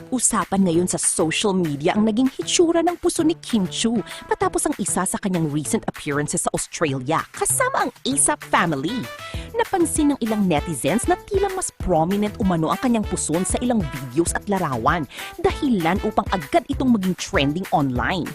Usapan ngayon sa social media ang naging hitsura ng puso ni Kim Chiu matapos ang isa sa kanyang recent appearances sa Australia kasama ang ASAP family. Napansin ng ilang netizens na tila mas prominent umano ang kanyang puson sa ilang videos at larawan, dahilan upang agad itong maging trending online.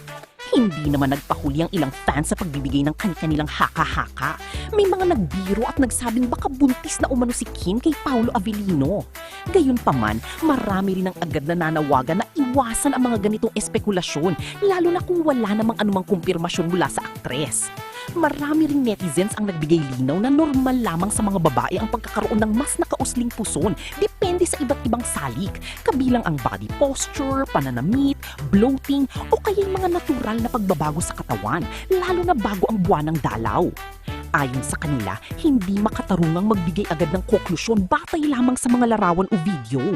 Hindi naman nagpahuli ang ilang fans sa pagbibigay ng kanilang haka-haka. May mga nagbiro at nagsabing baka buntis na umano si Kim kay Paolo Avellino. Gayunpaman, marami rin ang agad na nanawagan na iwasan ang mga ganitong espekulasyon, lalo na kung wala namang anumang kumpirmasyon mula sa aktres. Marami ring netizens ang nagbigay linaw na normal lamang sa mga babae ang pagkakaroon ng mas nakausling puson, depende sa iba't ibang salik, kabilang ang body posture, pananamit, bloating o kaya yung mga natural na pagbabago sa katawan, lalo na bago ang buwan ng dalaw. Ayon sa kanila, hindi makatarungang magbigay agad ng konklusyon batay lamang sa mga larawan o video.